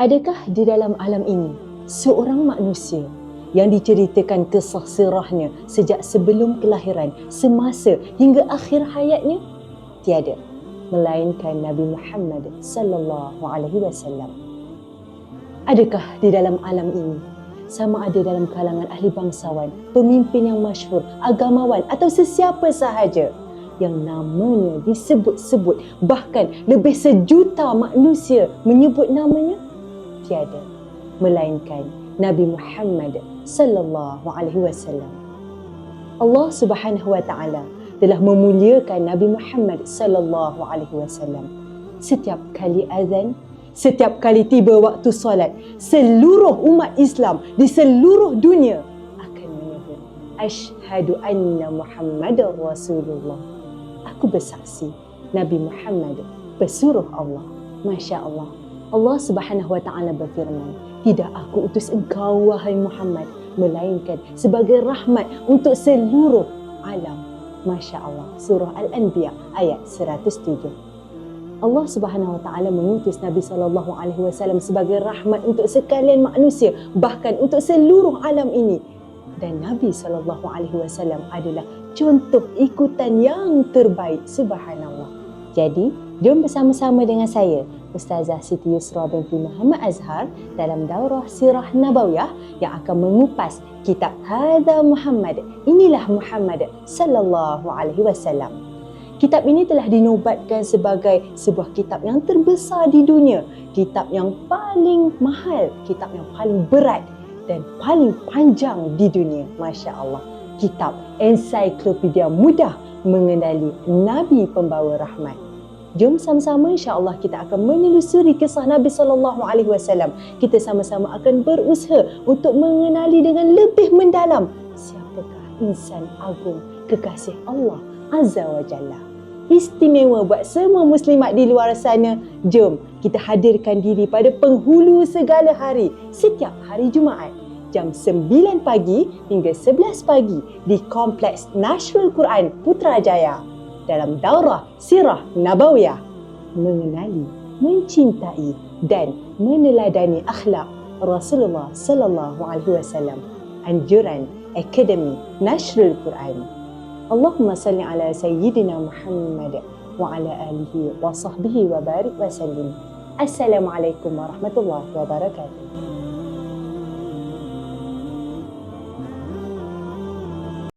Adakah di dalam alam ini seorang manusia yang diceritakan kisah sirahnya sejak sebelum kelahiran, semasa hingga akhir hayatnya? Tiada, melainkan Nabi Muhammad sallallahu alaihi wasallam. Adakah di dalam alam ini, sama ada dalam kalangan ahli bangsawan, pemimpin yang masyhur, agamawan atau sesiapa sahaja yang namanya disebut-sebut, bahkan lebih sejuta manusia menyebut namanya? Tiada, melainkan Nabi Muhammad sallallahu alaihi wasallam. Allah Subhanahu wa taala telah memuliakan Nabi Muhammad sallallahu alaihi wasallam. Setiap kali azan, setiap kali tiba waktu solat, seluruh umat Islam di seluruh dunia akan menyebut asyhadu anna Muhammadar Rasulullah. Aku bersaksi Nabi Muhammad pesuruh Allah. Masya Allah. Allah Subhanahu wa taala berfirman, "Tidak aku utus engkau wahai Muhammad melainkan sebagai rahmat untuk seluruh alam." Masya Allah. Surah Al-Anbiya ayat 107. Allah Subhanahu wa taala mengutus Nabi sallallahu alaihi wasallam sebagai rahmat untuk sekalian manusia, bahkan untuk seluruh alam ini. Dan Nabi sallallahu alaihi wasallam adalah contoh ikutan yang terbaik. Subhanallah. Jadi, jom bersama-sama dengan saya, Ustazah Siti Yusra binti Muhammad Azhar, dalam daurah Sirah Nabawiyah yang akan mengupas kitab Hadza Muhammad, inilah Muhammad sallallahu alaihi wasallam. Kitab ini telah dinobatkan sebagai sebuah kitab yang terbesar di dunia, kitab yang paling mahal, kitab yang paling berat dan paling panjang di dunia. Masya Allah. Kitab ensiklopedia mudah mengenali Nabi pembawa rahmat. Jom sama-sama insya-Allah kita akan menelusuri kisah Nabi sallallahu alaihi wasallam. Kita sama-sama akan berusaha untuk mengenali dengan lebih mendalam siapakah insan agung kekasih Allah Azza wa Jalla. Istimewa buat semua muslimat di luar sana. Jom kita hadirkan diri pada penghulu segala hari, setiap hari Jumaat jam 9 pagi hingga 11 pagi di Kompleks Nashrul Quran Putrajaya dalam daurah Sirah Nabawiyah, mengenali, mencintai dan meneladani akhlak Rasulullah sallallahu alaihi wasallam. Anjuran Akademi Nashrul Quran. Allahumma salli ala sayyidina Muhammad wa ala alihi wa sahbihi wa barik wa sallim. Assalamualaikum warahmatullahi wabarakatuh.